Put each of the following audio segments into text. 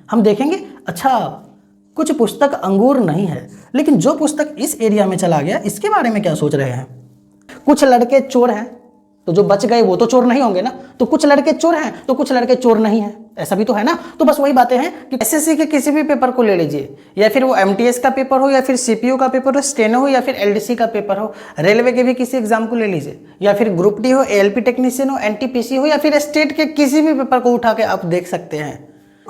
हम देखेंगे अच्छा कुछ पुस्तक अंगूर नहीं है, लेकिन जो पुस्तक इस एरिया में चला गया इसके बारे में क्या सोच रहे हैं। कुछ लड़के चोर हैं तो जो बच गए वो तो चोर नहीं होंगे ना, तो कुछ लड़के चोर हैं तो कुछ लड़के चोर नहीं हैं, ऐसा भी तो है ना। तो बस वही बातें हैं कि एसएससी के किसी भी पेपर को ले लीजिए, या फिर वो एमटीएस का पेपर हो, या फिर सीपीयू का पेपर हो, स्टेनो हो, या फिर एलडीसी का पेपर हो, रेलवे के भी किसी एग्जाम को ले लीजिए, या फिर ग्रुप डी हो, एएलपी टेक्नीशियन हो, एनटीपीसी हो, या फिर स्टेट के किसी भी पेपर को उठा के आप देख सकते हैं।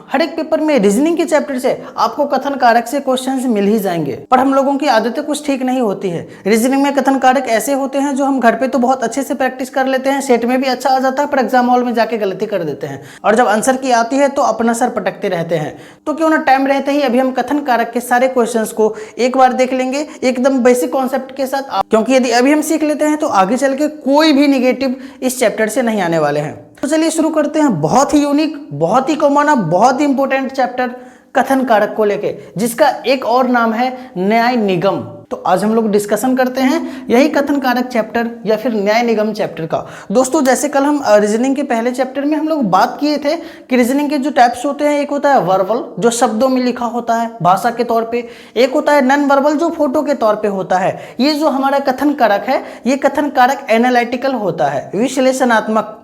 हर एक पेपर में रीजनिंग के चैप्टर से आपको कथन कारक से क्वेश्चंस मिल ही जाएंगे, पर हम लोगों की आदतें कुछ ठीक नहीं होती है। रीजनिंग में कथन कारक ऐसे होते हैं जो हम घर पे तो बहुत अच्छे से प्रैक्टिस कर लेते हैं, सेट में भी अच्छा आ जाता है, पर एग्जाम हॉल में जाके गलती कर देते हैं, और जब आंसर की आती है तो अपना सर पटकते रहते हैं। तो क्यों ना टाइम रहते ही अभी हम कथन कारक के सारे क्वेश्चन को एक बार देख लेंगे एकदम बेसिक कॉन्सेप्ट के साथ, क्योंकि यदि अभी हम सीख लेते हैं तो आगे चल के कोई भी निगेटिव इस चैप्टर से नहीं आने वाले हैं। तो चलिए शुरू करते हैं बहुत ही यूनिक, बहुत ही कॉमन, बहुत ही इंपॉर्टेंट चैप्टर कथन कारक को लेके, जिसका एक और नाम है न्याय निगम। तो आज हम लोग डिस्कशन करते हैं यही कथन कारक चैप्टर या फिर न्याय निगम चैप्टर का। दोस्तों जैसे कल हम रीजनिंग के पहले चैप्टर में हम लोग बात किए थे कि रीजनिंग के जो टाइप्स होते हैं, एक होता है वर्बल जो शब्दों में लिखा होता है भाषा के तौर पे, एक होता है नॉन वर्बल जो फोटो के तौर पे होता है। ये जो हमारा कथन कारक है ये कथन कारक एनालिटिकल होता है, विश्लेषणात्मक।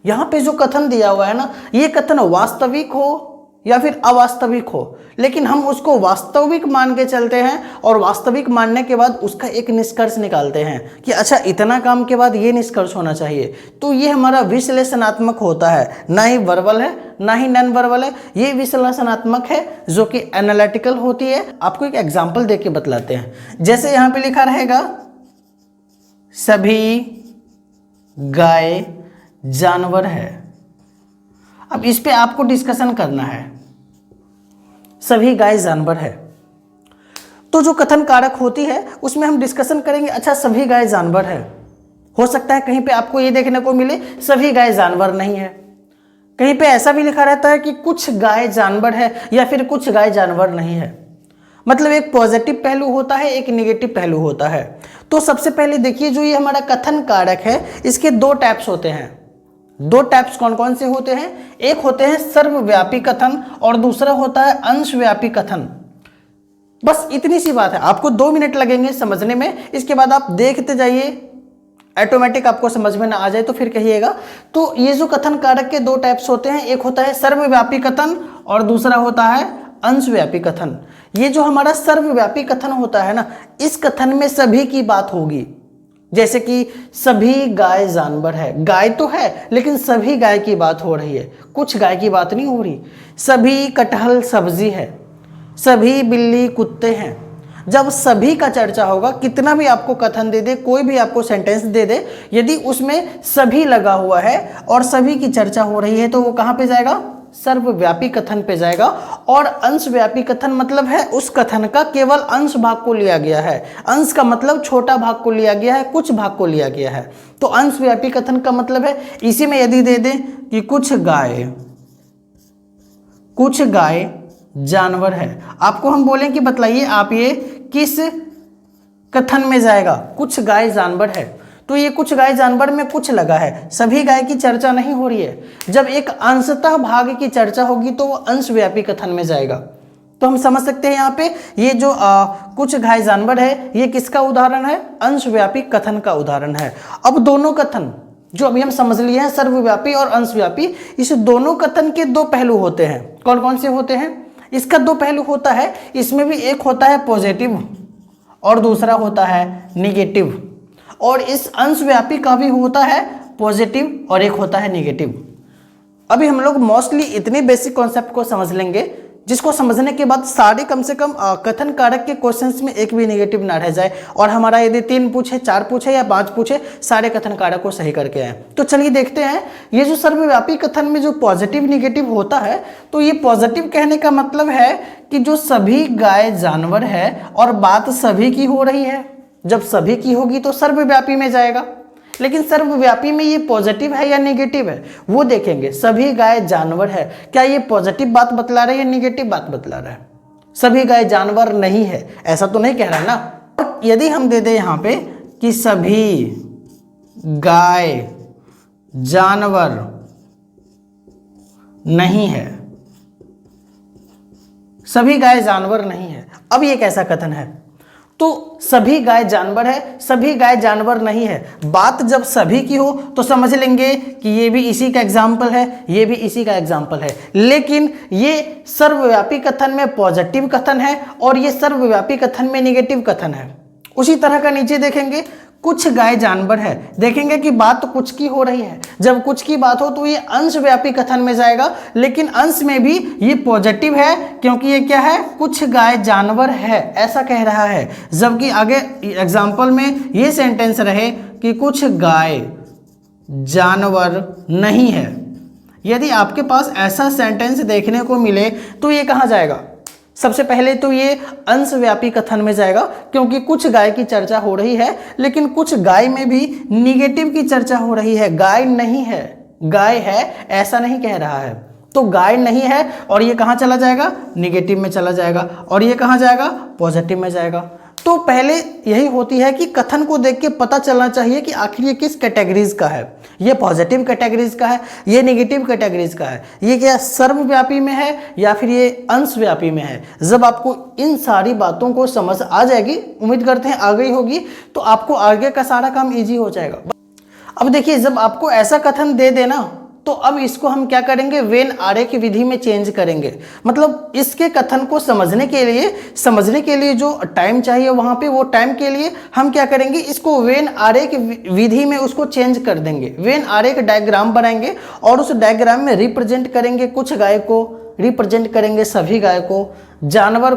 यहाँ पे जो कथन दिया हुआ है ना, ये कथन वास्तविक हो या फिर अवास्तविक हो, लेकिन हम उसको वास्तविक मान के चलते हैं, और वास्तविक मानने के बाद उसका एक निष्कर्ष निकालते हैं कि अच्छा इतना काम के बाद ये निष्कर्ष होना चाहिए। तो ये हमारा विश्लेषणात्मक होता है, ना ही वर्बल है ना ही नॉन वर्बल है, ये विश्लेषणात्मक है जो कि एनालिटिकल होती है। आपको एक एग्जाम्पल दे के बतलाते हैं। जैसे यहाँ पे लिखा रहेगा सभी गाय जानवर है। अब इस पे आपको डिस्कशन करना है, सभी गाय जानवर है। तो जो कथन कारक होती है उसमें हम डिस्कशन करेंगे, अच्छा सभी गाय जानवर है। हो सकता है कहीं पे आपको ये देखने को मिले सभी गाय जानवर नहीं है, कहीं पे ऐसा भी लिखा रहता है कि कुछ गाय जानवर है या फिर कुछ गाय जानवर नहीं है। मतलब एक पॉजिटिव पहलू होता है, एक नेगेटिव पहलू होता है। तो सबसे पहले देखिए जो ये हमारा कथन कारक है इसके दो टाइप्स होते हैं। दो टाइप्स कौन कौन से होते हैं, एक होते हैं सर्वव्यापी कथन और दूसरा होता है अंशव्यापी कथन। बस इतनी सी बात है, आपको 2 मिनट लगेंगे समझने में, इसके बाद आप देखते जाइए, ऑटोमेटिक आपको समझ में ना आ जाए तो फिर कहिएगा। तो ये जो कथन कारक के दो टाइप्स होते हैं, एक होता है सर्वव्यापी कथन और दूसरा होता है अंशव्यापी कथन। ये जो हमारा सर्वव्यापी कथन होता है ना, इस कथन में सभी की बात होगी। जैसे कि सभी गाय जानवर है, गाय तो है लेकिन सभी गाय की बात हो रही है, कुछ गाय की बात नहीं हो रही। सभी कटहल सब्जी है, सभी बिल्ली कुत्ते हैं। जब सभी का चर्चा होगा, कितना भी आपको कथन दे दे, कोई भी आपको सेंटेंस दे दे, यदि उसमें सभी लगा हुआ है और सभी की चर्चा हो रही है तो वो कहाँ पे जाएगा, सर्वव्यापी कथन पे जाएगा। और अंशव्यापी कथन मतलब है उस कथन का केवल अंश भाग को लिया गया है। अंश का मतलब छोटा भाग को लिया गया है, कुछ भाग को लिया गया है। तो अंशव्यापी कथन का मतलब है इसी में यदि दे दें कि कुछ गाय जानवर है, आपको हम बोलें कि बतलाइए आप ये किस कथन में जाएगा, कुछ गाय जानवर है। तो ये कुछ गाय जानवर में कुछ लगा है, सभी गाय की चर्चा नहीं हो रही है। जब एक अंशतः भाग की चर्चा होगी तो वो अंशव्यापी कथन में जाएगा। तो हम समझ सकते हैं यहाँ पे ये जो कुछ गाय जानवर है ये किसका उदाहरण है, अंशव्यापी कथन का उदाहरण है। अब दोनों कथन जो अभी हम समझ लिए हैं, सर्वव्यापी और अंशव्यापी, इस दोनों कथन के दो पहलू होते हैं। कौन कौन से होते हैं, इसका दो पहलू होता है, इसमें भी एक होता है पॉजिटिव और दूसरा होता है निगेटिव। और इस अंशव्यापी का भी होता है पॉजिटिव और एक होता है नेगेटिव। अभी हम लोग मोस्टली इतने बेसिक कॉन्सेप्ट को समझ लेंगे जिसको समझने के बाद सारे कम से कम कथन कारक के क्वेश्चंस में एक भी नेगेटिव ना रह जाए, और हमारा यदि 3 पूछे, 4 पूछे या 5 पूछे, सारे कथन कारक को सही करके आए। तो चलिए देखते हैं ये जो सर्वव्यापी कथन में जो पॉजिटिव निगेटिव होता है, तो ये पॉजिटिव कहने का मतलब है कि जो सभी गाय जानवर है और बात सभी की हो रही है। जब सभी की होगी तो सर्वव्यापी में जाएगा, लेकिन सर्वव्यापी में ये पॉजिटिव है या नेगेटिव है वो देखेंगे। सभी गाय जानवर है, क्या ये पॉजिटिव बात बतला रहा है या नेगेटिव बात बतला रहा है। सभी गाय जानवर नहीं है ऐसा तो नहीं कह रहा है ना। यदि हम दे दे यहाँ पे कि सभी गाय जानवर नहीं है, सभी गाय जानवर नहीं है। अब ये कैसा कथन है? तो सभी गाय जानवर है, सभी गाय जानवर नहीं है। बात जब सभी की हो तो समझ लेंगे कि ये भी इसी का एग्जाम्पल है, ये भी इसी का एग्जाम्पल है। लेकिन ये सर्वव्यापी कथन में पॉजिटिव कथन है और ये सर्वव्यापी कथन में नेगेटिव कथन है। उसी तरह का नीचे देखेंगे, कुछ गाय जानवर है, देखेंगे कि बात तो कुछ की हो रही है। जब कुछ की बात हो तो ये अंशव्यापी कथन में जाएगा, लेकिन अंश में भी ये पॉजिटिव है क्योंकि ये क्या है? कुछ गाय जानवर है, ऐसा कह रहा है। जबकि आगे एग्जाम्पल में ये सेंटेंस रहे कि कुछ गाय जानवर नहीं है। यदि आपके पास ऐसा सेंटेंस देखने को मिले तो ये कहाँ जाएगा? सबसे पहले तो ये अंशव्यापी कथन में जाएगा क्योंकि कुछ गाय की चर्चा हो रही है, लेकिन कुछ गाय में भी निगेटिव की चर्चा हो रही है। गाय नहीं है, गाय है ऐसा नहीं कह रहा है। तो गाय नहीं है और ये कहाँ चला जाएगा? निगेटिव में चला जाएगा। और ये कहाँ जाएगा? पॉजिटिव में जाएगा। तो पहले यही होती है कि कथन को देख के पता चलना चाहिए कि आखिर ये किस कैटेगरीज का है। ये पॉजिटिव कैटेगरीज का है, ये नेगेटिव कैटेगरीज का है, ये क्या सर्वव्यापी में है या फिर ये अंशव्यापी में है। जब आपको इन सारी बातों को समझ आ जाएगी, उम्मीद करते हैं आ गई होगी, तो आपको आगे का सारा काम ईजी हो जाएगा। अब देखिए, जब आपको ऐसा कथन दे देना तो अब इसको हम क्या करेंगे? वेन आरेख विधि में चेंज करेंगे। मतलब इसके कथन को समझने के लिए जो टाइम चाहिए वहां पे, वो टाइम के लिए हम क्या करेंगे? इसको वेन आरेख विधि में उसको चेंज कर देंगे। वेन आरेख डायग्राम बनाएंगे और उस डायग्राम में रिप्रेजेंट करेंगे कुछ गाय को, रिप्रेजेंट करेंगे सभी गाय को, जानवर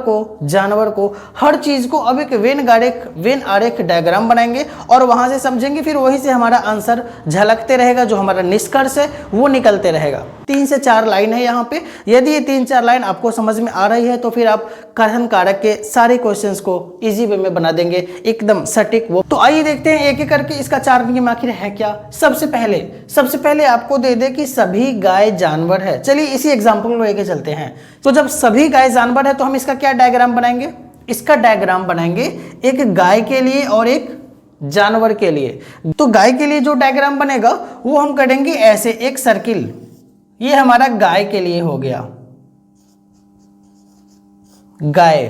को, हर चीज को। अब एक वेन आरेख डायग्राम बनाएंगे और वहां से समझेंगे, फिर वहीं से हमारा आंसर झलकते रहेगा, जो हमारा निष्कर्ष है वो निकलते रहेगा। 3 से 4 लाइन है यहाँ पे। यदि ये 3-4 लाइन आपको समझ में आ रही है तो फिर आप कथन कारक के सारे क्वेश्चंस को इजी वे में बना देंगे, एकदम सटीक वो। तो आइए देखते हैं एक एक करके इसका 4 नियम आखिर है क्या। सबसे पहले आपको दे दे कि सभी गाय जानवर है। चलिए इसी एग्जाम्पल को लेके चलते हैं। तो जब सभी गाय जानवर है तो हम इसका क्या डायग्राम बनाएंगे? इसका डायग्राम बनाएंगे एक गाय के लिए और एक जानवर के लिए। तो गाय के लिए जो डायग्राम बनेगा वो हम करेंगे ऐसे, एक सर्किल। ये हमारा गाय के लिए हो गया, गाय।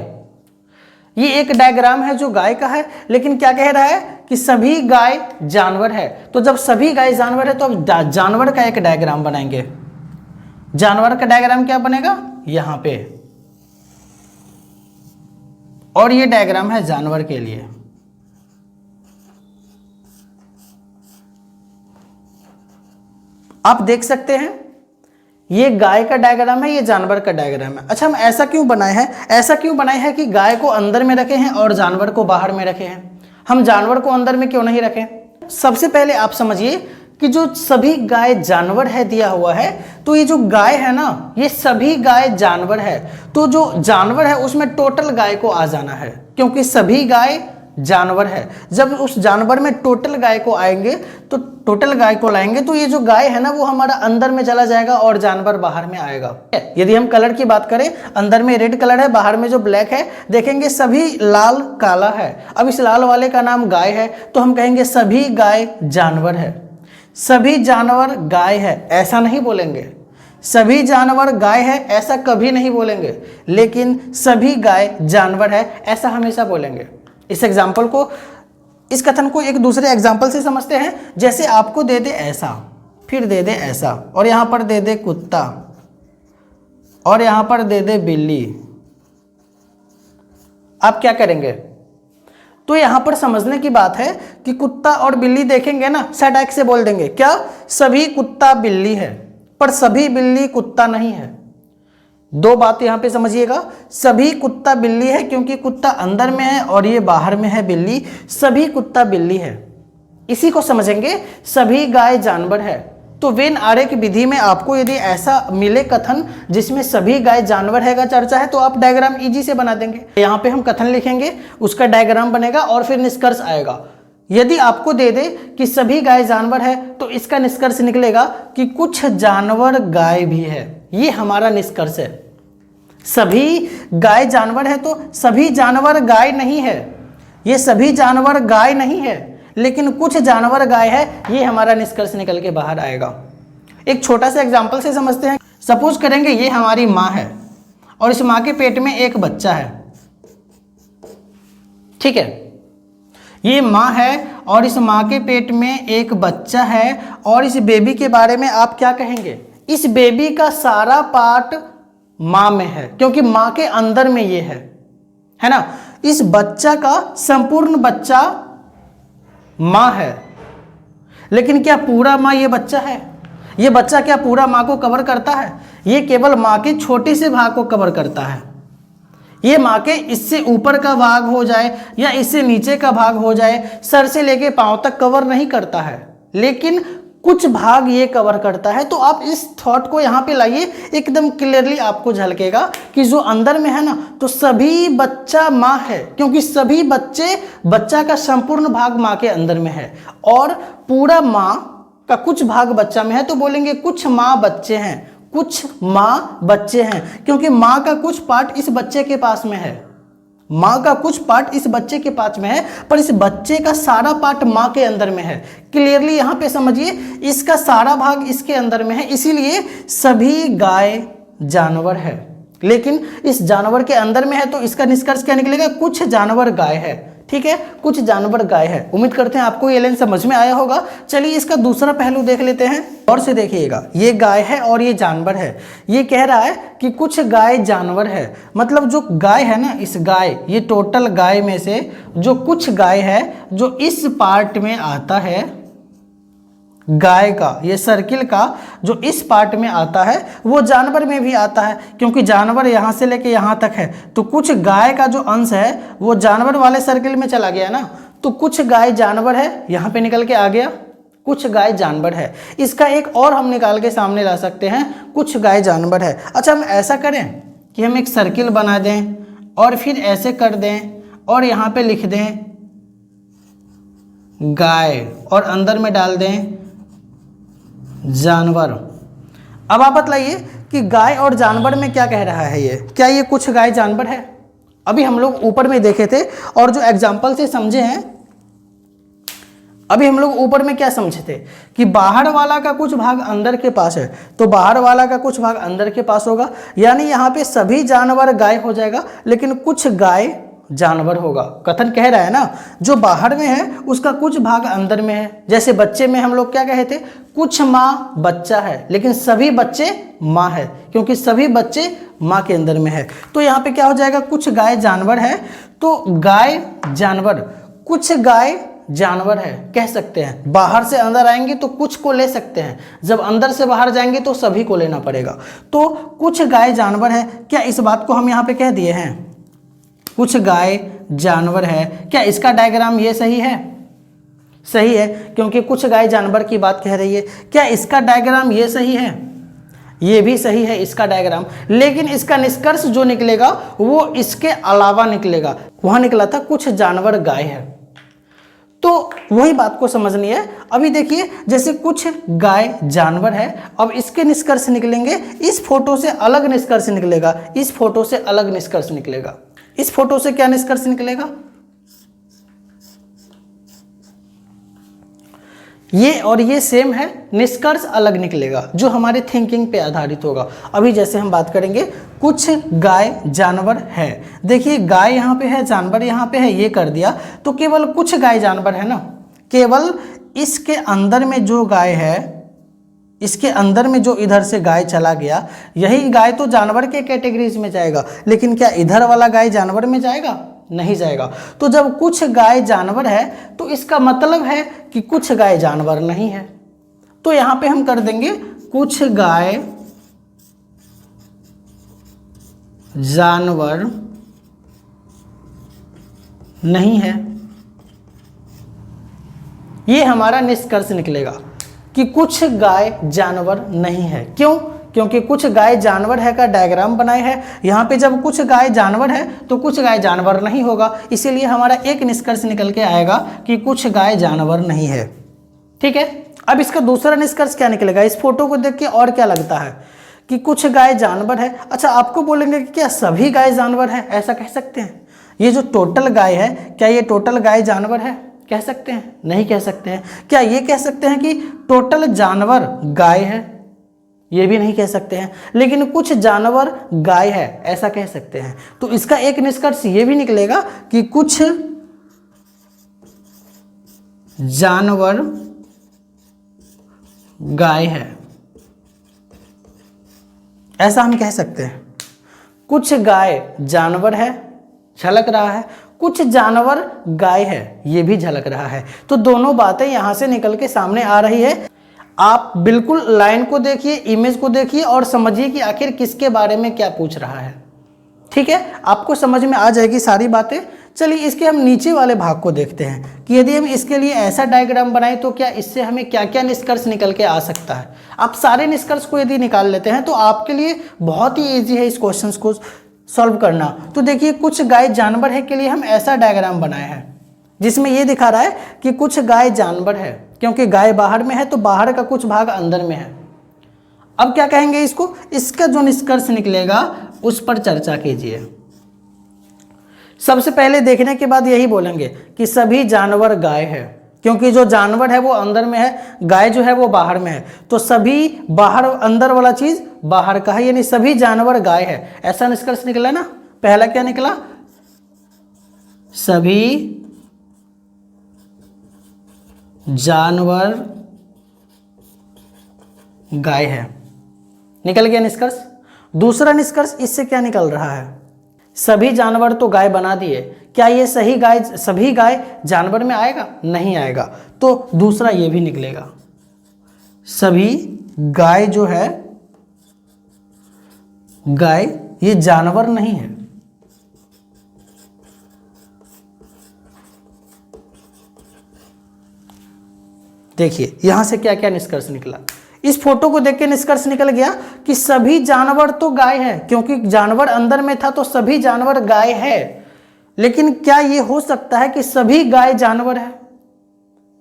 ये एक डायग्राम है जो गाय का है, लेकिन क्या कह रहा है कि सभी गाय जानवर है। तो जब सभी गाय जानवर है तो अब जानवर का एक डायग्राम बनाएंगे। जानवर का डायग्राम क्या बनेगा? यहां पे। और ये डायग्राम है जानवर के लिए। आप देख सकते हैं ये गाय का डायग्राम है, ये जानवर का डायग्राम है। अच्छा, हम ऐसा क्यों बनाए हैं कि गाय को अंदर में रखे हैं और जानवर को बाहर में रखे हैं। हम जानवर को अंदर में क्यों नहीं रखें? सबसे पहले आप समझिए कि जो सभी गाय जानवर है दिया हुआ है, तो ये जो गाय है ना, ये सभी गाय जानवर है। तो जो जानवर है उसमें टोटल गाय को आ जाना है, क्योंकि सभी गाय जानवर है। जब उस जानवर में टोटल गाय को आएंगे, तो टोटल गाय को लाएंगे, तो ये जो गाय है ना वो हमारा अंदर में चला जाएगा और जानवर बाहर में आएगा। यदि हम कलर की बात करें, अंदर में रेड कलर है, बाहर में जो ब्लैक है, देखेंगे सभी लाल काला है। अब इस लाल वाले का नाम गाय है, तो हम कहेंगे सभी गाय जानवर है। सभी जानवर गाय है ऐसा नहीं बोलेंगे, सभी जानवर गाय है ऐसा कभी नहीं बोलेंगे, लेकिन सभी गाय जानवर है ऐसा हमेशा बोलेंगे। इस एग्जाम्पल को, इस कथन को एक दूसरे एग्जाम्पल से समझते हैं। जैसे आपको दे दे ऐसा, फिर दे दे ऐसा, और यहां पर दे दे कुत्ता, और यहां पर दे दे बिल्ली। आप क्या करेंगे? तो यहां पर समझने की बात है कि कुत्ता और बिल्ली देखेंगे ना, सटाक से बोल देंगे क्या? सभी कुत्ता बिल्ली है, पर सभी बिल्ली कुत्ता नहीं है। दो बात यहां पे समझिएगा, सभी कुत्ता बिल्ली है क्योंकि कुत्ता अंदर में है और ये बाहर में है बिल्ली, सभी कुत्ता बिल्ली है। इसी को समझेंगे सभी गाय जानवर है। तो वेन आरेख विधि में आपको यदि ऐसा मिले कथन जिसमें सभी गाय जानवर है का चर्चा है, तो आप डायग्राम इजी से बना देंगे। यहाँ पे हम कथन लिखेंगे, उसका डायग्राम बनेगा और फिर निष्कर्ष आएगा। यदि आपको दे दे कि सभी गाय जानवर है, तो इसका निष्कर्ष निकलेगा कि कुछ जानवर गाय भी है। ये हमारा निष्कर्ष है। सभी गाय जानवर है तो सभी जानवर गाय नहीं है, ये सभी जानवर गाय नहीं है, लेकिन कुछ जानवर गाय है, ये हमारा निष्कर्ष निकल के बाहर आएगा। एक छोटा सा एग्जांपल से समझते हैं। सपोज करेंगे ये हमारी माँ है और इस माँ के पेट में एक बच्चा है, ठीक है। ये माँ है और इस माँ के पेट में एक बच्चा है, और इस बेबी के बारे में आप क्या कहेंगे? इस बेबी का सारा पार्ट माँ में है, क्योंकि माँ के अंदर में ये है ना। इस बच्चा का संपूर्ण बच्चा माँ है, लेकिन क्या पूरा माँ ये बच्चा है? ये बच्चा क्या पूरा माँ को कवर करता है? ये केवल माँ के छोटे से भाग को कवर करता है। ये माँ के इससे ऊपर का भाग हो जाए या इससे नीचे का भाग हो जाए, सर से लेके पांव तक कवर नहीं करता है, लेकिन कुछ भाग ये कवर करता है। तो आप इस थॉट को यहाँ पे लाइए, एकदम क्लियरली आपको झलकेगा कि जो अंदर में है ना, तो सभी बच्चा माँ है, क्योंकि सभी बच्चा का संपूर्ण भाग माँ के अंदर में है, और पूरा माँ का कुछ भाग बच्चा में है। तो बोलेंगे कुछ माँ बच्चे हैं, कुछ माँ बच्चे हैं, क्योंकि माँ का कुछ पार्ट इस बच्चे के पास में है, माँ का कुछ पार्ट इस बच्चे के पास में है, पर इस बच्चे का सारा पार्ट माँ के अंदर में है। क्लियरली यहाँ पे समझिए, इसका सारा भाग इसके अंदर में है, इसीलिए सभी गाय जानवर है। लेकिन इस जानवर के अंदर में है, तो इसका निष्कर्ष क्या निकलेगा? कुछ जानवर गाय है, ठीक है, कुछ जानवर गाय है। उम्मीद करते हैं आपको ये लाइन समझ में आया होगा। चलिए इसका दूसरा पहलू देख लेते हैं, और से देखिएगा। ये गाय है और ये जानवर है। ये कह रहा है कि कुछ गाय जानवर है, मतलब जो गाय है ना, इस गाय, ये टोटल गाय में से जो कुछ गाय है जो इस पार्ट में आता है, गाय का ये सर्किल का जो इस पार्ट में आता है वो जानवर में भी आता है, क्योंकि जानवर यहाँ से लेके यहाँ तक है। तो कुछ गाय का जो अंश है वो जानवर वाले सर्किल में चला गया ना, तो कुछ गाय जानवर है, यहाँ पे निकल के आ गया, कुछ गाय जानवर है। इसका एक और हम निकाल के सामने ला सकते हैं, कुछ गाय जानवर है। अच्छा, हम ऐसा करें कि हम एक सर्किल बना दें और फिर ऐसे कर दें और यहाँ पे लिख दें गाय और अंदर में डाल दें जानवर। अब आप बतलाइए कि गाय और जानवर में क्या कह रहा है ये? क्या ये कुछ गाय जानवर है? अभी हम लोग ऊपर में देखे थे और जो एग्जाम्पल से समझे हैं, अभी हम लोग ऊपर में क्या समझे थे कि बाहर वाला का कुछ भाग अंदर के पास है, तो बाहर वाला का कुछ भाग अंदर के पास होगा, यानी यहाँ पे सभी जानवर गाय हो जाएगा, लेकिन कुछ गाय जानवर होगा। कथन कह रहा है ना, जो बाहर में है उसका कुछ भाग अंदर में है। जैसे बच्चे में हम लोग क्या कहे थे? कुछ माँ बच्चा है, लेकिन सभी बच्चे माँ है, क्योंकि सभी बच्चे माँ के अंदर में है। तो यहाँ पे क्या हो जाएगा? कुछ गाय जानवर है, तो गाय जानवर, कुछ गाय जानवर है कह सकते हैं। बाहर से अंदर आएंगे तो कुछ को ले सकते हैं, जब अंदर से बाहर जाएंगे तो सभी को लेना पड़ेगा। तो कुछ गाय जानवर है, क्या इस बात को हम यहाँ पे कह दिए हैं? कुछ गाय जानवर है। क्या इसका डायग्राम ये सही है? सही है, क्योंकि कुछ गाय जानवर की बात कह रही है। क्या इसका डायग्राम ये सही है? ये भी सही है इसका डायग्राम, लेकिन इसका निष्कर्ष जो निकलेगा वो इसके अलावा निकलेगा। वहां निकला था कुछ जानवर गाय है, तो वही बात को समझनी है। अभी देखिए, जैसे कुछ गाय जानवर है, अब इसके निष्कर्ष निकलेंगे, इस फोटो से अलग निष्कर्ष निकलेगा, इस फोटो से अलग निष्कर्ष निकलेगा। इस फोटो से क्या निष्कर्ष निकलेगा? ये और ये सेम है, निष्कर्ष अलग निकलेगा, जो हमारे थिंकिंग पे आधारित होगा। अभी जैसे हम बात करेंगे कुछ गाय जानवर है, देखिए गाय यहाँ पे है, जानवर यहाँ पे है, ये कर दिया, तो केवल कुछ गाय जानवर है ना, केवल इसके अंदर में जो गाय है, इसके अंदर में जो इधर से गाय चला गया, यही गाय तो जानवर के कैटेगरीज में जाएगा, लेकिन क्या इधर वाला गाय जानवर में जाएगा? नहीं जाएगा। तो जब कुछ गाय जानवर है तो इसका मतलब है कि कुछ गाय जानवर नहीं है। तो यहां पे हम कर देंगे कुछ गाय जानवर नहीं है। ये हमारा निष्कर्ष निकलेगा कि कुछ गाय जानवर नहीं है। क्यों? क्योंकि कुछ गाय जानवर है का डायग्राम बनाए है। यहाँ पे जब कुछ गाय जानवर है तो कुछ गाय जानवर नहीं होगा, इसीलिए हमारा एक निष्कर्ष निकल के आएगा कि कुछ गाय जानवर नहीं है। ठीक है, अब इसका दूसरा निष्कर्ष क्या निकलेगा? इस फोटो को देख के और क्या लगता है कि कुछ गाय जानवर है। अच्छा, आपको बोलेंगे कि क्या सभी गाय जानवर है? ऐसा कह सकते हैं? ये जो टोटल गाय है, क्या ये टोटल गाय जानवर है? कह सकते हैं? नहीं कह सकते हैं। क्या ये कह सकते हैं कि टोटल जानवर गाय है? ये भी नहीं कह सकते हैं। लेकिन कुछ जानवर गाय है, ऐसा कह सकते हैं। तो इसका एक निष्कर्ष ये भी निकलेगा कि कुछ जानवर गाय है, ऐसा हम कह सकते हैं। कुछ गाय जानवर है, झलक रहा है, कुछ जानवर गाय है, ये भी झलक रहा है। तो दोनों बातें यहां से निकल के सामने आ रही है। आप बिल्कुल लाइन को देखिए, इमेज को देखिए और समझिए कि आखिर किसके बारे में क्या पूछ रहा है। ठीक है, आपको समझ में आ जाएगी सारी बातें। चलिए इसके हम नीचे वाले भाग को देखते हैं कि यदि हम इसके लिए ऐसा डायग्राम बनाएं तो क्या इससे हमें क्या क्या निष्कर्ष निकल के आ सकता है। आप सारे निष्कर्ष को यदि निकाल लेते हैं तो आपके लिए बहुत ही ईजी है इस क्वेश्चन को सॉल्व करना। तो देखिए कुछ गाय जानवर है के लिए हम ऐसा डायग्राम बनाए हैं जिसमें ये दिखा रहा है कि कुछ गाय जानवर है, क्योंकि गाय बाहर में है तो बाहर का कुछ भाग अंदर में है। अब क्या कहेंगे इसको, इसका जो निष्कर्ष निकलेगा उस पर चर्चा कीजिए। सबसे पहले देखने के बाद यही बोलेंगे कि सभी जानवर गाय है, क्योंकि जो जानवर है वो अंदर में है, गाय जो है वो बाहर में है। तो सभी बाहर, अंदर वाला चीज बाहर का है, यानी सभी जानवर गाय है, ऐसा निष्कर्ष निकला ना। पहला क्या निकला, सभी जानवर गाय है, निकल गया निष्कर्ष। दूसरा निष्कर्ष इससे क्या निकल रहा है, सभी जानवर तो गाय बना दिए, क्या ये सही गाय, सभी गाय जानवर में आएगा, नहीं आएगा। तो दूसरा ये भी निकलेगा, सभी गाय जो है, गाय ये जानवर नहीं है। देखिए यहां से क्या क्या निष्कर्ष निकला। इस फोटो को देख के निष्कर्ष निकल गया कि सभी जानवर तो गाय है, क्योंकि जानवर अंदर में था तो सभी जानवर गाय है। लेकिन क्या यह हो सकता है कि सभी गाय जानवर है,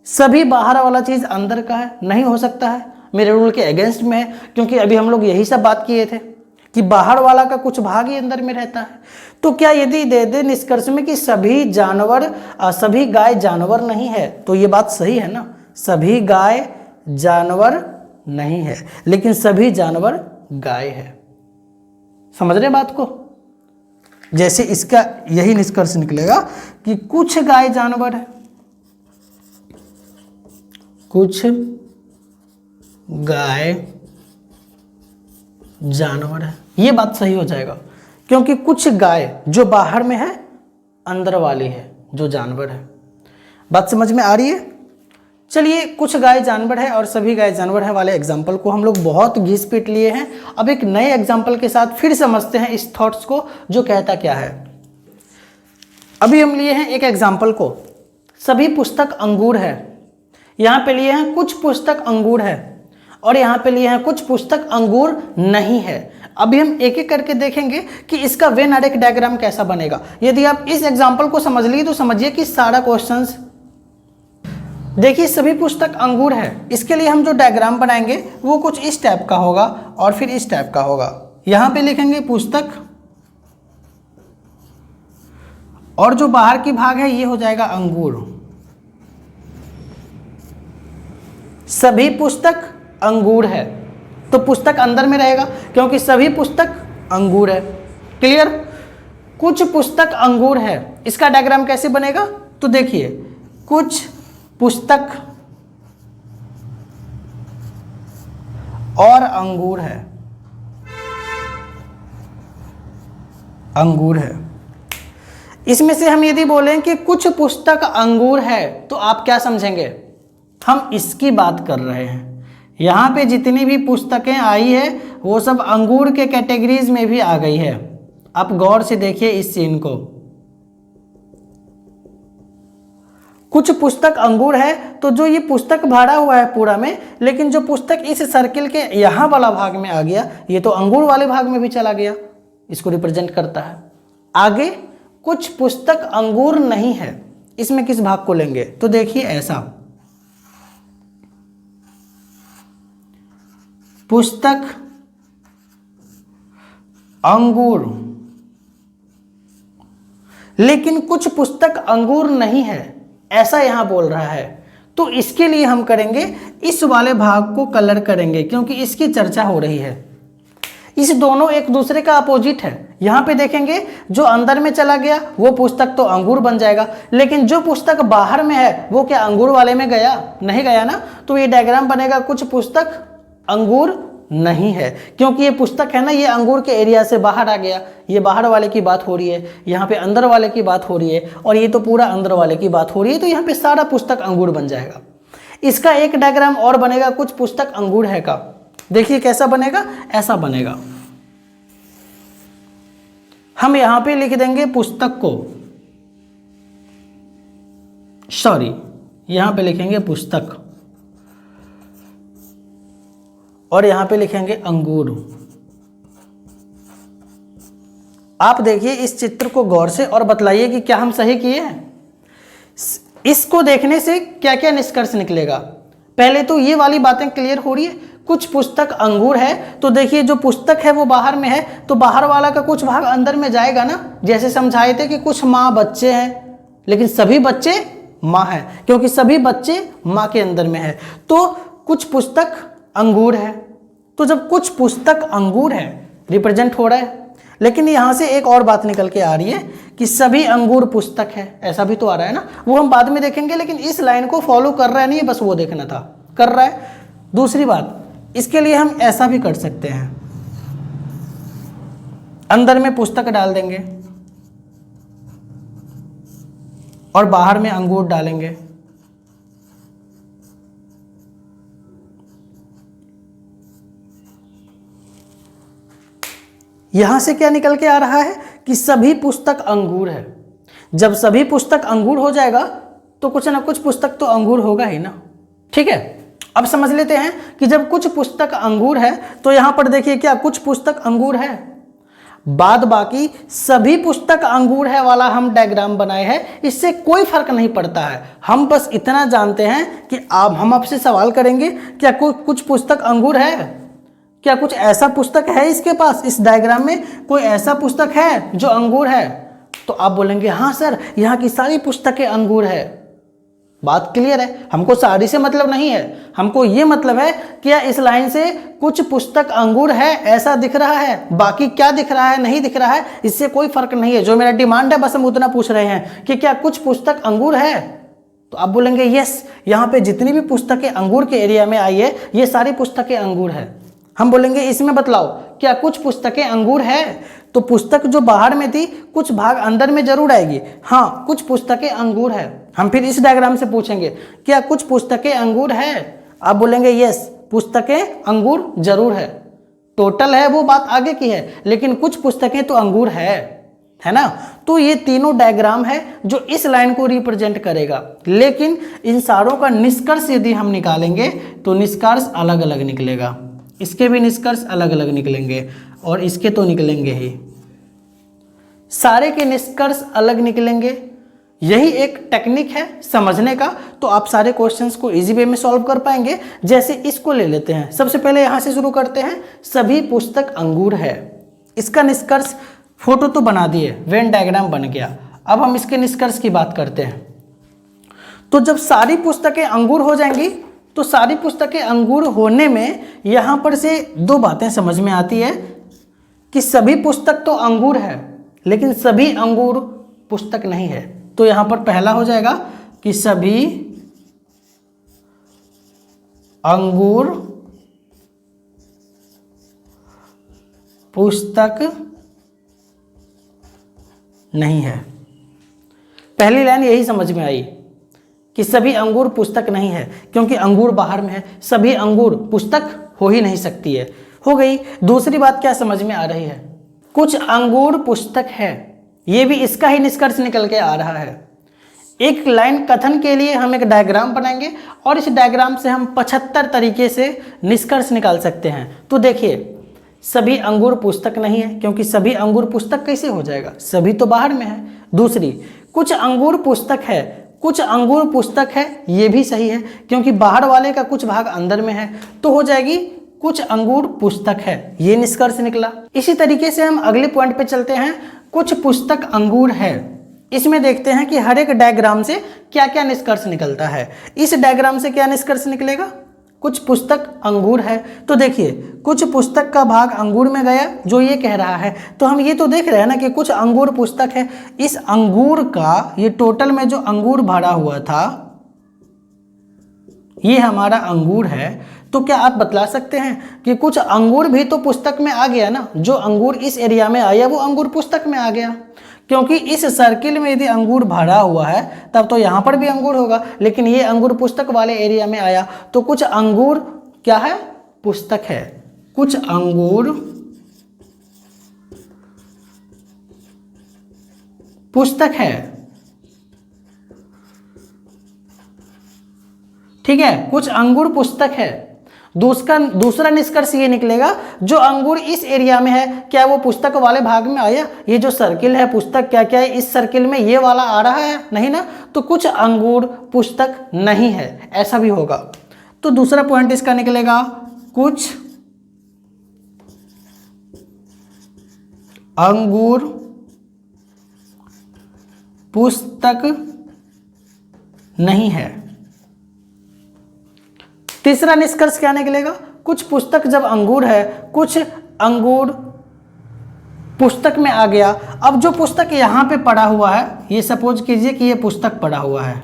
सभी बाहर वाला चीज अंदर का है? नहीं हो सकता है, मेरे रूल के अगेंस्ट में है, क्योंकि अभी हम लोग यही सब बात किए थे कि बाहर वाला का कुछ भाग ही अंदर में रहता है। तो क्या यदि दे दे निष्कर्ष में कि सभी जानवर, सभी गाय जानवर नहीं है, तो ये बात सही है ना, सभी गाय जानवर नहीं है लेकिन सभी जानवर गाय है। समझ रहे बात को? जैसे इसका यही निष्कर्ष निकलेगा कि कुछ गाय जानवर है, कुछ गाय जानवर है, ये बात सही हो जाएगा, क्योंकि कुछ गाय जो बाहर में है, अंदर वाली है जो जानवर है। बात समझ में आ रही है? चलिए कुछ गाय जानवर है और सभी गाय जानवर है वाले एग्जाम्पल को हम लोग बहुत घिस पीट लिए हैं। अब एक नए एग्जाम्पल के साथ फिर समझते हैं इस थॉट्स को जो कहता क्या है। अभी हम लिए हैं एक एग्जाम्पल को, सभी पुस्तक अंगूर है। यहाँ पे लिए हैं कुछ पुस्तक अंगूर है और यहाँ पे लिए हैं कुछ पुस्तक अंगूर नहीं है। अभी हम एक एक करके देखेंगे कि इसका वेन आरेख डायग्राम कैसा बनेगा। यदि आप इस एग्जाम्पल को समझ लिए तो समझिए कि सारा क्वेश्चंस। देखिए सभी पुस्तक अंगूर है, इसके लिए हम जो डायग्राम बनाएंगे वो कुछ इस टाइप का होगा और फिर इस टाइप का होगा। यहां पे लिखेंगे पुस्तक और जो बाहर की भाग है ये हो जाएगा अंगूर। सभी पुस्तक अंगूर है तो पुस्तक अंदर में रहेगा क्योंकि सभी पुस्तक अंगूर है। क्लियर? कुछ पुस्तक अंगूर है, इसका डायग्राम कैसे बनेगा? तो देखिए कुछ पुस्तक और अंगूर है, अंगूर है। इसमें से हम यदि बोलें कि कुछ पुस्तक अंगूर है तो आप क्या समझेंगे? हम इसकी बात कर रहे हैं। यहां पे जितनी भी पुस्तकें आई है वो सब अंगूर के कैटेगरीज में भी आ गई है। आप गौर से देखिए इस सीन को, कुछ पुस्तक अंगूर है तो जो ये पुस्तक भरा हुआ है पूरा में, लेकिन जो पुस्तक इस सर्किल के यहां वाला भाग में आ गया ये तो अंगूर वाले भाग में भी चला गया, इसको रिप्रेजेंट करता है। आगे कुछ पुस्तक अंगूर नहीं है, इसमें किस भाग को लेंगे? तो देखिए ऐसा, पुस्तक अंगूर लेकिन कुछ पुस्तक अंगूर नहीं है, ऐसा यहां बोल रहा है। तो इसके लिए हम करेंगे इस वाले भाग को कलर करेंगे, क्योंकि इसकी चर्चा हो रही है। इस दोनों एक दूसरे का अपोजिट है। यहाँ पे देखेंगे जो अंदर में चला गया वो पुस्तक तो अंगूर बन जाएगा, लेकिन जो पुस्तक बाहर में है वो क्या अंगूर वाले में गया? नहीं गया ना। तो ये डायग्राम बनेगा कुछ पुस्तक अंगूर नहीं है, क्योंकि ये पुस्तक है ना, ये अंगूर के एरिया से बाहर आ गया। ये बाहर वाले की बात हो रही है, यहाँ पे अंदर वाले की बात हो रही है, और ये तो पूरा अंदर वाले की बात हो रही है। तो यहाँ पे सारा पुस्तक अंगूर बन जाएगा। इसका एक डायग्राम और बनेगा कुछ पुस्तक अंगूर है का। देखिए कैसा बनेगा, ऐसा बनेगा। हम यहां पे लिख देंगे पुस्तक को, सॉरी यहां पे लिखेंगे पुस्तक, और यहां पे लिखेंगे अंगूर। आप देखिए इस चित्र को गौर से और बतलाइए कि क्या हम सही किए हैं। इसको देखने से क्या क्या निष्कर्ष निकलेगा। पहले तो ये वाली बातें क्लियर हो रही है, कुछ पुस्तक अंगूर है, तो देखिए जो पुस्तक है वो बाहर में है, तो बाहर वाला का कुछ भाग अंदर में जाएगा ना। जैसे समझाए थे कि कुछ माँ बच्चे हैं, लेकिन सभी बच्चे माँ है, क्योंकि सभी बच्चे माँ के अंदर में है। तो कुछ पुस्तक अंगूर है, तो जब कुछ पुस्तक अंगूर है रिप्रेजेंट हो रहा है, लेकिन यहाँ से एक और बात निकल के आ रही है कि सभी अंगूर पुस्तक है, ऐसा भी तो आ रहा है ना। वो हम बाद में देखेंगे, लेकिन इस लाइन को फॉलो कर रहा है नहीं है, बस वो देखना था, कर रहा है। दूसरी बात, इसके लिए हम ऐसा भी कर सकते हैं, अंदर में पुस्तक डाल देंगे और बाहर में अंगूर डालेंगे। यहां से क्या निकल के आ रहा है कि सभी पुस्तक अंगूर है। जब सभी पुस्तक अंगूर हो जाएगा तो कुछ ना कुछ पुस्तक तो अंगूर होगा ही ना। ठीक है, अब समझ लेते हैं कि जब कुछ पुस्तक अंगूर है तो यहां पर देखिए क्या कुछ पुस्तक अंगूर है, बाद बाकी सभी पुस्तक अंगूर है वाला हम डायग्राम बनाए हैं। इससे कोई फर्क नहीं पड़ता है। हम बस इतना जानते हैं कि आप हम आपसे सवाल करेंगे क्या कुछ पुस्तक अंगूर है, क्या कुछ ऐसा पुस्तक है इसके पास, इस डायग्राम में कोई ऐसा पुस्तक है जो अंगूर है? तो आप बोलेंगे हाँ सर, यहाँ की सारी पुस्तकें अंगूर है। बात क्लियर है। हमको सारी से मतलब नहीं है, हमको ये मतलब है क्या इस लाइन से कुछ पुस्तक अंगूर है ऐसा दिख रहा है, बाकी क्या दिख रहा है नहीं दिख रहा है, इससे कोई फर्क नहीं है। जो मेरा डिमांड है बस हम उतना पूछ रहे हैं कि क्या कुछ पुस्तक अंगूर है। तो आप बोलेंगे यस, यहाँ पे जितनी भी पुस्तकें अंगूर के एरिया में आई है ये सारी पुस्तकें अंगूर है। हम बोलेंगे इसमें बतलाओ क्या कुछ पुस्तकें अंगूर है। तो पुस्तक जो बाहर में थी कुछ भाग अंदर में जरूर आएगी। हाँ, कुछ पुस्तकें अंगूर है। हम फिर इस डायग्राम से पूछेंगे क्या कुछ पुस्तकें अंगूर है। आप बोलेंगे यस, पुस्तकें अंगूर जरूर है। टोटल है वो बात आगे की है, लेकिन कुछ पुस्तकें तो अंगूर है ना। तो ये तीनों डायग्राम है जो इस लाइन को रिप्रेजेंट करेगा, लेकिन इन सारों का निष्कर्ष यदि हम निकालेंगे तो निष्कर्ष अलग अलग निकलेगा। इसके भी निष्कर्ष अलग अलग निकलेंगे और इसके तो निकलेंगे ही, सारे के निष्कर्ष अलग निकलेंगे। यही एक टेक्निक है समझने का, तो आप सारे क्वेश्चंस को इजी वे में सॉल्व कर पाएंगे। जैसे इसको ले लेते हैं, सबसे पहले यहां से शुरू करते हैं। सभी पुस्तक अंगूर है, इसका निष्कर्ष फोटो तो बना दिए, वेन डायग्राम बन गया। अब हम इसके निष्कर्ष की बात करते हैं। तो जब सारी पुस्तकें अंगूर हो जाएंगी तो सारी पुस्तकें अंगूर होने में यहां पर से दो बातें समझ में आती है कि सभी पुस्तक तो अंगूर है लेकिन सभी अंगूर पुस्तक नहीं है। तो यहां पर पहला हो जाएगा कि सभी अंगूर पुस्तक नहीं है। पहली लाइन यही समझ में आई कि सभी अंगूर पुस्तक नहीं है, क्योंकि अंगूर बाहर में है, सभी अंगूर पुस्तक हो ही नहीं सकती है। हो गई। दूसरी बात क्या समझ में आ रही है, कुछ अंगूर पुस्तक है, ये भी इसका ही निष्कर्ष निकल के आ रहा है। एक लाइन कथन के लिए हम एक डायग्राम बनाएंगे और इस डायग्राम से हम 75 तरीके से निष्कर्ष निकाल सकते हैं। तो देखिए, सभी अंगूर पुस्तक नहीं है, क्योंकि सभी अंगूर पुस्तक कैसे हो जाएगा, सभी तो बाहर में है। दूसरी, कुछ अंगूर पुस्तक है, कुछ अंगूर पुस्तक है, ये भी सही है, क्योंकि बाहर वाले का कुछ भाग अंदर में है, तो हो जाएगी कुछ अंगूर पुस्तक है, ये निष्कर्ष निकला। इसी तरीके से हम अगले पॉइंट पे चलते हैं। कुछ पुस्तक अंगूर है, इसमें देखते हैं कि हर एक डायग्राम से क्या क्या निष्कर्ष निकलता है। इस डायग्राम से क्या निष्कर्ष निकलेगा, कुछ पुस्तक अंगूर है, तो देखिए कुछ पुस्तक का भाग अंगूर में गया जो ये कह रहा है, तो हम ये तो देख रहे हैं ना कि कुछ अंगूर पुस्तक है। इस अंगूर का ये टोटल में जो अंगूर भरा हुआ था ये हमारा अंगूर है। तो क्या आप बतला सकते हैं कि कुछ अंगूर भी तो पुस्तक में आ गया ना, जो अंगूर इस एरिया में आया वो अंगूर पुस्तक में आ गया, क्योंकि इस सर्किल में यदि अंगूर भरा हुआ है तब तो यहाँ पर भी अंगूर होगा, लेकिन ये अंगूर पुस्तक वाले एरिया में आया, तो कुछ अंगूर क्या है, पुस्तक है। कुछ अंगूर पुस्तक है, ठीक है, कुछ अंगूर पुस्तक है। दूसरा निष्कर्ष ये निकलेगा, जो अंगूर इस एरिया में है क्या वो पुस्तक वाले भाग में आया, ये जो सर्किल है पुस्तक क्या क्या है, इस सर्किल में ये वाला आ रहा है, नहीं ना, तो कुछ अंगूर पुस्तक नहीं है, ऐसा भी होगा। तो दूसरा पॉइंट इसका निकलेगा, कुछ अंगूर पुस्तक नहीं है। तीसरा निष्कर्ष क्या निकलेगा, कुछ पुस्तक जब अंगूर है, कुछ अंगूर पुस्तक में आ गया। अब जो पुस्तक यहां पे पड़ा हुआ है, ये सपोज कीजिए कि ये पुस्तक पड़ा हुआ है,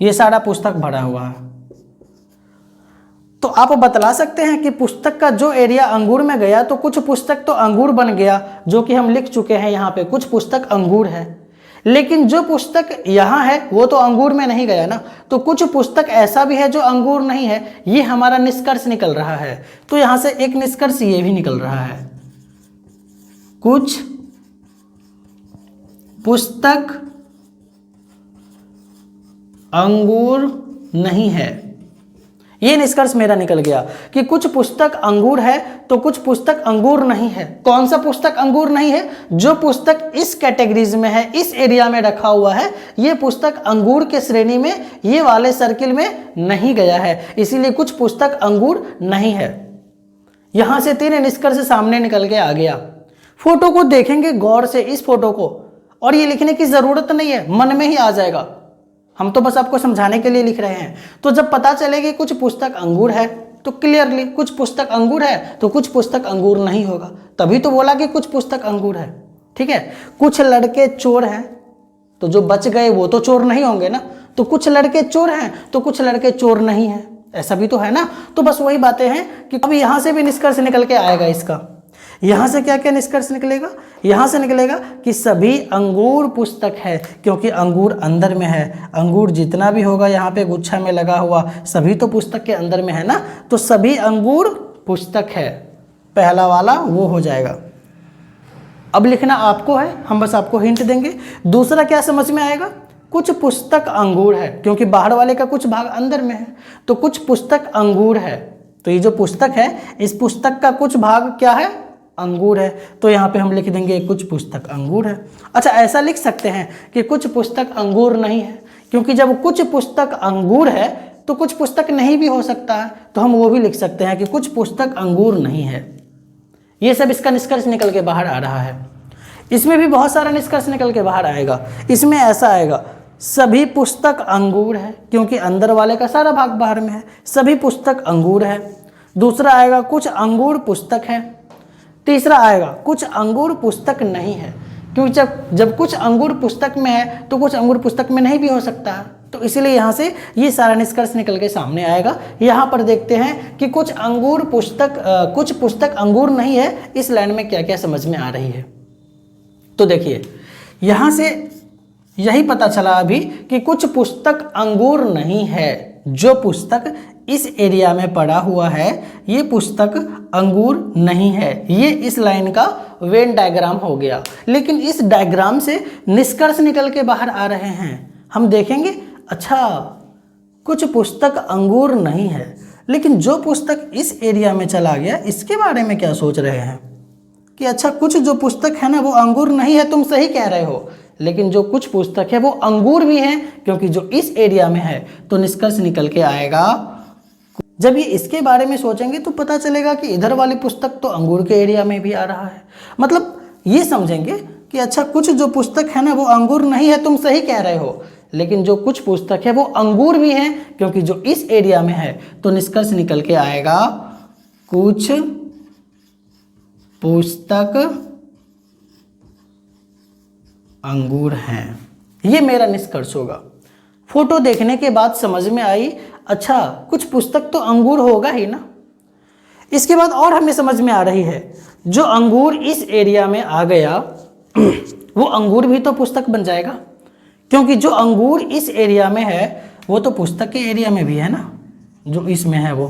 ये सारा पुस्तक भरा हुआ है, तो आप बतला सकते हैं कि पुस्तक का जो एरिया अंगूर में गया तो कुछ पुस्तक तो अंगूर बन गया, जो कि हम लिख चुके हैं यहाँ पे, कुछ पुस्तक अंगूर है। लेकिन जो पुस्तक यहाँ है वो तो अंगूर में नहीं गया ना, तो कुछ पुस्तक ऐसा भी है जो अंगूर नहीं है, ये हमारा निष्कर्ष निकल रहा है। तो यहाँ से एक निष्कर्ष ये भी निकल रहा है, कुछ पुस्तक अंगूर नहीं है। ये निष्कर्ष मेरा निकल गया कि कुछ पुस्तक अंगूर है तो कुछ पुस्तक अंगूर नहीं है। कौन सा पुस्तक अंगूर नहीं है, जो पुस्तक इस कैटेगरीज में है, इस एरिया में रखा हुआ है, ये पुस्तक अंगूर के श्रेणी में, ये वाले सर्किल में नहीं गया है, इसीलिए कुछ पुस्तक अंगूर नहीं है। यहां से 3 निष्कर्ष सामने निकल के आ गया। फोटो को देखेंगे गौर से, इस फोटो को, और ये लिखने की जरूरत नहीं है, मन में ही आ जाएगा, हम तो बस आपको समझाने के लिए लिख रहे हैं। तो जब पता चलेगी कुछ पुस्तक अंगूर है तो क्लियरली कुछ पुस्तक अंगूर है तो कुछ पुस्तक अंगूर नहीं होगा, तभी तो बोला कि कुछ पुस्तक अंगूर है, ठीक है। कुछ लड़के चोर हैं तो जो बच गए वो तो चोर नहीं होंगे ना, तो कुछ लड़के चोर हैं तो कुछ लड़के चोर नहीं हैं, ऐसा भी तो है ना। तो बस वही बातें हैं कि अब यहाँ से भी निष्कर्ष निकल के आएगा इसका। यहाँ से क्या क्या निष्कर्ष निकलेगा, यहाँ से निकलेगा कि सभी अंगूर पुस्तक है, क्योंकि अंगूर अंदर में है, अंगूर जितना भी होगा यहाँ पे गुच्छा में लगा हुआ सभी तो पुस्तक के अंदर में है ना, तो सभी अंगूर पुस्तक है, पहला वाला वो हो जाएगा। अब लिखना आपको है, हम बस आपको हिंट देंगे। दूसरा क्या समझ में आएगा, कुछ पुस्तक अंगूर है, क्योंकि बाहर वाले का कुछ भाग अंदर में है, तो कुछ पुस्तक अंगूर है, तो ये जो पुस्तक है इस पुस्तक का कुछ भाग क्या है, अंगूर है, तो यहाँ पे हम लिख देंगे कुछ पुस्तक अंगूर है। अच्छा, ऐसा लिख सकते हैं कि कुछ पुस्तक अंगूर नहीं है, क्योंकि जब कुछ पुस्तक अंगूर है तो कुछ पुस्तक नहीं भी हो सकता है, तो हम वो भी लिख सकते हैं कि कुछ पुस्तक अंगूर नहीं है। ये सब इसका निष्कर्ष निकल के बाहर आ रहा है। इसमें भी बहुत सारा निष्कर्ष निकल के बाहर आएगा। इसमें ऐसा आएगा, सभी पुस्तक अंगूर है, क्योंकि अंदर वाले का सारा भाग बाहर में है, सभी पुस्तक अंगूर है। दूसरा आएगा कुछ अंगूर पुस्तक है। तीसरा आएगा कुछ अंगूर पुस्तक नहीं है, क्योंकि जब कुछ अंगूर पुस्तक में है तो कुछ अंगूर पुस्तक में नहीं भी हो सकता है, तो इसीलिए यहाँ से ये सारा निष्कर्ष निकल के सामने आएगा। यहाँ पर देखते हैं कि कुछ अंगूर पुस्तक कुछ पुस्तक अंगूर नहीं है, इस लाइन में क्या क्या समझ में आ रही है। तो देखिए यहाँ से यही पता चला अभी कि कुछ पुस्तक अंगूर नहीं है, जो पुस्तक इस एरिया में पड़ा हुआ है ये पुस्तक अंगूर नहीं है। ये इस लाइन का वेन डायग्राम हो गया। लेकिन इस डायग्राम से निष्कर्ष निकल के बाहर आ रहे हैं, हम देखेंगे अच्छा कुछ पुस्तक अंगूर नहीं है, लेकिन जो पुस्तक इस एरिया में चला गया इसके बारे में क्या सोच रहे हैं कि अच्छा कुछ जो पुस्तक है ना वो अंगूर नहीं है, तुम सही कह रहे हो, लेकिन जो कुछ पुस्तक है वो अंगूर भी है, क्योंकि जो इस एरिया में है। तो निष्कर्ष निकल के आएगा, जब ये इसके बारे में सोचेंगे तो पता चलेगा कि इधर वाली पुस्तक तो अंगूर के एरिया में भी आ रहा है। मतलब ये समझेंगे कि अच्छा कुछ जो पुस्तक है ना वो अंगूर नहीं है, तुम सही कह रहे हो, लेकिन जो कुछ पुस्तक है वो अंगूर भी हैं, क्योंकि जो इस एरिया में है, तो निष्कर्ष निकल के आएगा कुछ पुस्तक अंगूर हैं। ये मेरा निष्कर्ष होगा। फोटो देखने के बाद समझ में आई, अच्छा कुछ पुस्तक तो अंगूर होगा ही ना। इसके बाद और हमें समझ में आ रही है, जो अंगूर इस एरिया में आ गया वो अंगूर भी तो पुस्तक बन जाएगा, क्योंकि जो अंगूर इस एरिया में है वो तो पुस्तक के एरिया में भी है ना, जो इसमें है वो।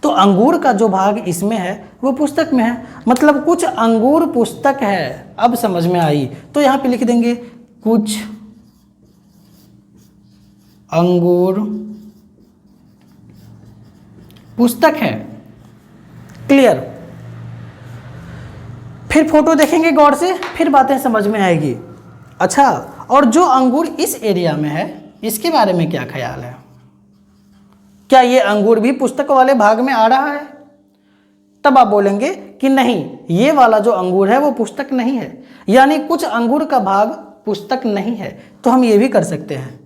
तो अंगूर का जो भाग इसमें है वो पुस्तक में है, मतलब कुछ अंगूर पुस्तक है। अब समझ में आई, तो यहाँ पे लिख देंगे कुछ अंगूर पुस्तक है। क्लियर। फिर फोटो देखेंगे गौर से, फिर बातें समझ में आएगी। अच्छा, और जो अंगूर इस एरिया में है इसके बारे में क्या ख्याल है? क्या ये अंगूर भी पुस्तक वाले भाग में आ रहा है? तब आप बोलेंगे कि नहीं, ये वाला जो अंगूर है वो पुस्तक नहीं है, यानी कुछ अंगूर का भाग पुस्तक नहीं है। तो हम ये भी कर सकते हैं,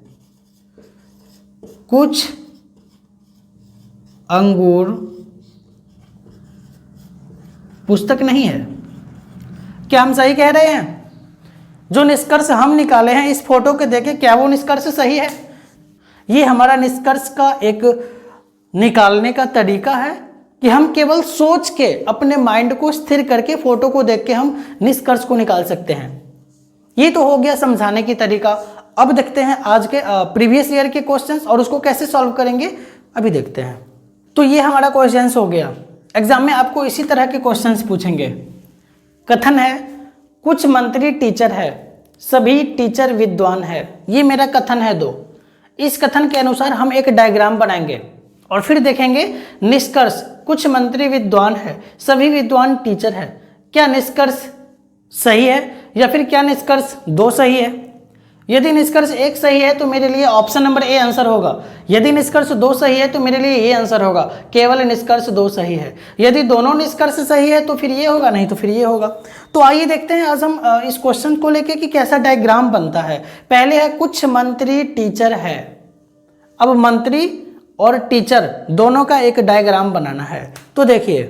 कुछ अंगूर पुस्तक नहीं है। क्या हम सही कह रहे हैं? जो निष्कर्ष हम निकाले हैं इस फोटो के देखे, क्या वो निष्कर्ष सही है? ये हमारा निष्कर्ष का एक निकालने का तरीका है कि हम केवल सोच के, अपने माइंड को स्थिर करके, फोटो को देख के हम निष्कर्ष को निकाल सकते हैं। ये तो हो गया समझाने की तरीका। अब देखते हैं आज के प्रीवियस ईयर के क्वेश्चंस और उसको कैसे सॉल्व करेंगे, अभी देखते हैं। तो ये हमारा क्वेश्चंस हो गया। एग्जाम में आपको इसी तरह के क्वेश्चंस पूछेंगे। कथन है, कुछ मंत्री टीचर है, सभी टीचर विद्वान है। ये मेरा कथन है 2। इस कथन के अनुसार हम एक डायग्राम बनाएंगे और फिर देखेंगे निष्कर्ष, कुछ मंत्री विद्वान है, सभी विद्वान टीचर है। क्या निष्कर्ष सही है या फिर क्या निष्कर्ष 2 सही है? यदि निष्कर्ष 1 सही है तो मेरे लिए ऑप्शन नंबर ए आंसर होगा। यदि निष्कर्ष 2 सही है तो मेरे लिए ये आंसर होगा, केवल निष्कर्ष 2 सही है। यदि दोनों निष्कर्ष सही है तो फिर ये होगा, नहीं तो फिर ये होगा। तो आइए देखते हैं आज हम इस क्वेश्चन को लेके कि कैसा डायग्राम बनता है। पहले है कुछ मंत्री टीचर है। अब मंत्री और टीचर दोनों का एक डायग्राम बनाना है। तो देखिए,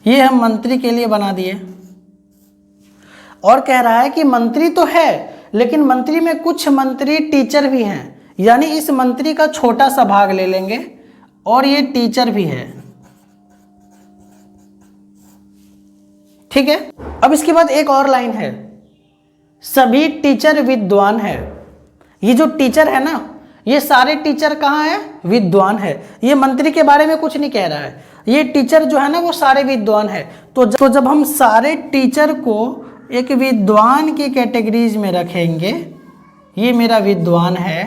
ये हम मंत्री के लिए बना दिए और कह रहा है कि मंत्री तो है, लेकिन मंत्री में कुछ मंत्री टीचर भी हैं, यानी इस मंत्री का छोटा सा भाग ले लेंगे और ये टीचर भी है। ठीक है। अब इसके बाद एक और लाइन है, सभी टीचर विद्वान है। ये जो टीचर है ना, ये सारे टीचर कहाँ है? विद्वान है। ये मंत्री के बारे में कुछ नहीं कह रहा है, ये टीचर जो है ना वो सारे विद्वान है। तो जब हम सारे टीचर को एक विद्वान की कैटेगरीज में रखेंगे, ये मेरा विद्वान है,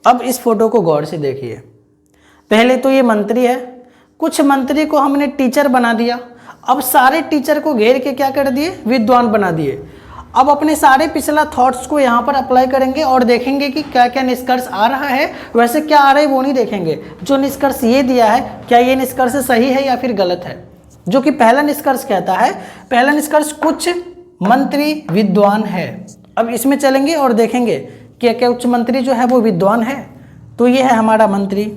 अब इस फोटो को गौर से देखिए। पहले तो ये मंत्री है, कुछ मंत्री को हमने टीचर बना दिया, अब सारे टीचर को घेर के क्या कर दिए? विद्वान बना दिए। अब अपने सारे पिछला थॉट्स को यहाँ पर अप्लाई करेंगे और देखेंगे कि क्या क्या निष्कर्ष आ रहा है। वैसे क्या आ रहा है वो नहीं देखेंगे, जो निष्कर्ष ये दिया है क्या ये निष्कर्ष सही है या फिर गलत है। जो कि पहला निष्कर्ष कहता है, पहला निष्कर्ष कुछ मंत्री विद्वान है। अब इसमें चलेंगे और देखेंगे क्या क्या उच्च मंत्री जो है वो विद्वान है। तो ये है हमारा मंत्री,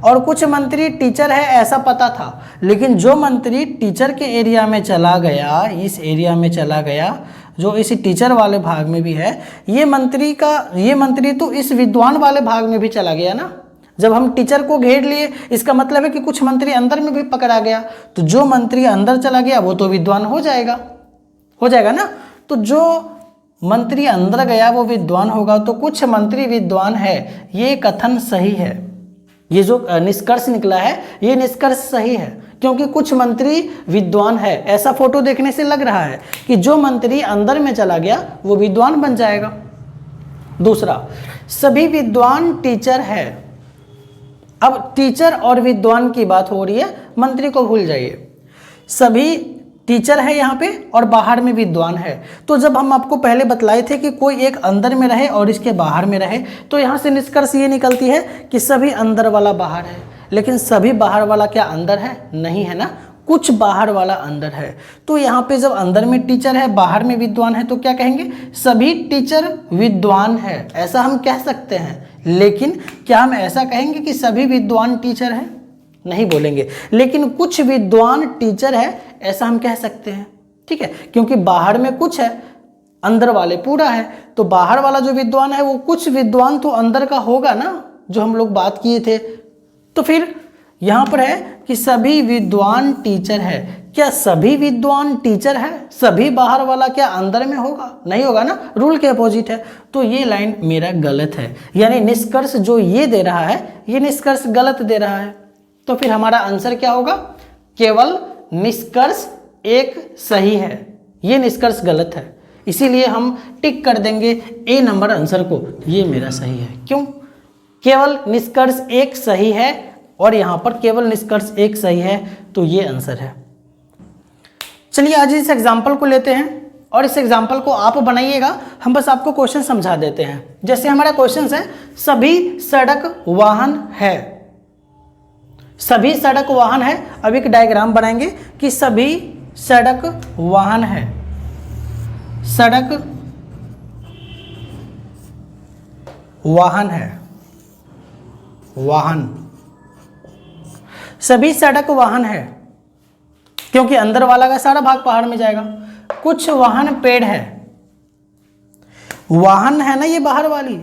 और कुछ मंत्री टीचर है ऐसा पता था, लेकिन जो मंत्री टीचर के एरिया में चला गया, इस एरिया में चला गया, जो इस टीचर वाले भाग में भी है, ये मंत्री तो इस विद्वान वाले भाग में भी चला गया ना। जब हम टीचर को घेर लिए, इसका मतलब है कि कुछ मंत्री अंदर में भी पकड़ा गया, तो जो मंत्री अंदर चला गया वो तो विद्वान हो जाएगा ना। तो जो मंत्री अंदर गया वो विद्वान होगा, तो कुछ मंत्री विद्वान है, ये कथन सही है। ये जो निष्कर्ष निकला है ये निष्कर्ष सही है, क्योंकि कुछ मंत्री विद्वान है। ऐसा फोटो देखने से लग रहा है कि जो मंत्री अंदर में चला गया वो विद्वान बन जाएगा। दूसरा, सभी विद्वान टीचर है। अब टीचर और विद्वान की बात हो रही है, मंत्री को भूल जाइए। सभी टीचर है यहाँ पे और बाहर में विद्वान है। तो जब हम आपको पहले बतलाए थे कि कोई एक अंदर में रहे और इसके बाहर में रहे, तो यहाँ से निष्कर्ष ये निकलती है कि सभी अंदर वाला बाहर है, लेकिन सभी बाहर वाला क्या अंदर है? नहीं है ना, कुछ बाहर वाला अंदर है। तो यहाँ पे जब अंदर में टीचर है, बाहर में विद्वान है, तो क्या कहेंगे? सभी टीचर विद्वान है, ऐसा हम कह सकते हैं। लेकिन क्या हम ऐसा कहेंगे कि सभी विद्वान टीचर है? नहीं बोलेंगे। लेकिन कुछ विद्वान टीचर है, ऐसा हम कह सकते हैं। ठीक है, क्योंकि बाहर में कुछ है, अंदर वाले पूरा है। तो बाहर वाला जो विद्वान है वो कुछ विद्वान तो अंदर का होगा ना, जो हम लोग बात किए थे। तो फिर यहाँ पर है कि सभी विद्वान टीचर है। क्या सभी विद्वान टीचर है? सभी बाहर वाला क्या अंदर में होगा? नहीं होगा ना, रूल के अपोजिट है। तो ये लाइन मेरा गलत है, यानी निष्कर्ष जो ये दे रहा है, ये निष्कर्ष गलत दे रहा है। तो फिर हमारा आंसर क्या होगा? केवल निष्कर्ष एक सही है, ये निष्कर्ष गलत है। इसीलिए हम टिक कर देंगे ए नंबर आंसर को, ये मेरा सही है। क्यों? केवल निष्कर्ष एक सही है और यहाँ पर केवल निष्कर्ष एक सही है, तो ये आंसर है। चलिए आज इस एग्जाम्पल को लेते हैं और इस एग्जाम्पल को आप बनाइएगा। हम बस आपको क्वेश्चन समझा देते हैं। जैसे हमारा क्वेश्चन है, सभी सड़क वाहन है। सभी सड़क वाहन है। अब एक डायग्राम बनाएंगे कि सभी सड़क वाहन है। सड़क वाहन है, वाहन, सभी सड़क वाहन है, क्योंकि अंदर वाला का सारा भाग पहाड़ में जाएगा। कुछ वाहन पेड़ है। वाहन है ना ये बाहर वाली,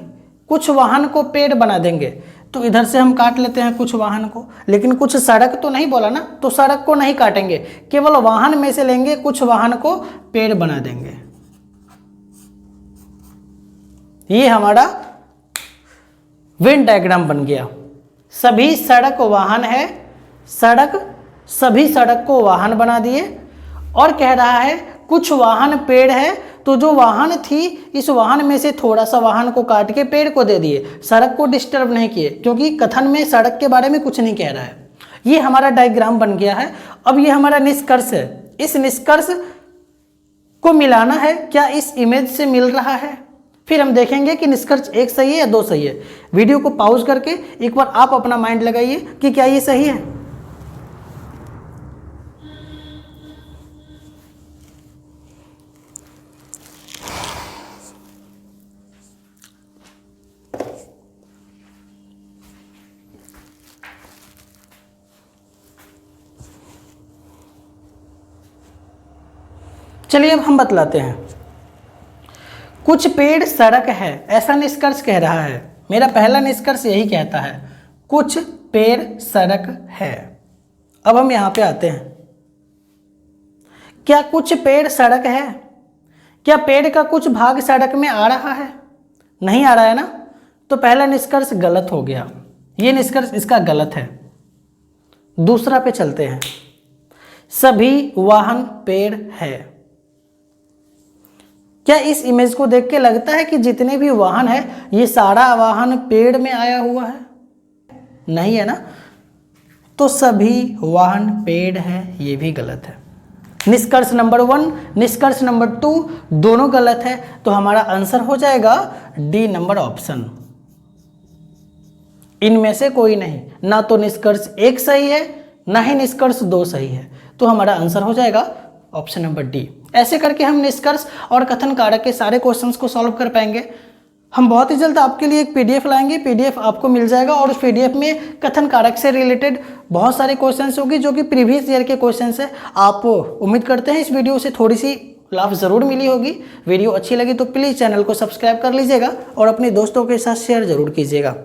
कुछ वाहन को पेड़ बना देंगे। तो इधर से हम काट लेते हैं कुछ वाहन को, लेकिन कुछ सड़क तो नहीं बोला ना, तो सड़क को नहीं काटेंगे, केवल वाहन में से लेंगे, कुछ वाहन को पेड़ बना देंगे। ये हमारा वेन डायग्राम बन गया। सभी सड़क वाहन है, सड़क, सभी सड़क को वाहन बना दिए और कह रहा है कुछ वाहन पेड़ है। तो जो वाहन थी, इस वाहन में से थोड़ा सा वाहन को काट के पेड़ को दे दिए, सड़क को डिस्टर्ब नहीं किए, क्योंकि कथन में सड़क के बारे में कुछ नहीं कह रहा है। ये हमारा डायग्राम बन गया है। अब ये हमारा निष्कर्ष है। इस निष्कर्ष को मिलाना है, क्या इस इमेज से मिल रहा है? फिर हम देखेंगे कि निष्कर्ष एक सही है या दो सही है। वीडियो को पॉज करके एक बार आप अपना माइंड लगाइए कि क्या ये सही है। चलिए अब हम बतलाते हैं। कुछ पेड़ सड़क है, ऐसा निष्कर्ष कह रहा है। मेरा पहला निष्कर्ष यही कहता है, कुछ पेड़ सड़क है। अब हम यहां पे आते हैं। क्या कुछ पेड़ सड़क है? क्या पेड़ का कुछ भाग सड़क में आ रहा है? नहीं आ रहा है ना, तो पहला निष्कर्ष गलत हो गया। ये निष्कर्ष इसका गलत है। दूसरा पे चलते हैं। सभी वाहन पेड़ है। क्या इस इमेज को देख के लगता है कि जितने भी वाहन है, ये सारा वाहन पेड़ में आया हुआ है? नहीं है ना, तो सभी वाहन पेड़ है, ये भी गलत है। निष्कर्ष नंबर 1, निष्कर्ष नंबर 2 दोनों गलत है। तो हमारा आंसर हो जाएगा डी नंबर ऑप्शन। इनमें से कोई नहीं, ना तो निष्कर्ष 1 सही है, ना ही निष्कर्ष 2 सही है। तो हमारा आंसर हो जाएगा ऑप्शन नंबर डी। ऐसे करके हम निष्कर्ष और कथन कारक के सारे क्वेश्चंस को सॉल्व कर पाएंगे। हम बहुत ही जल्द आपके लिए एक पीडीएफ लाएंगे, पीडीएफ आपको मिल जाएगा और उस पीडीएफ में कथन कारक से रिलेटेड बहुत सारे क्वेश्चंस होगी, जो कि प्रीवियस ईयर के क्वेश्चंस है। आप उम्मीद करते हैं इस वीडियो से थोड़ी सी लाभ ज़रूर मिली होगी। वीडियो अच्छी लगी तो प्लीज़ चैनल को सब्सक्राइब कर लीजिएगा और अपने दोस्तों के साथ शेयर ज़रूर कीजिएगा।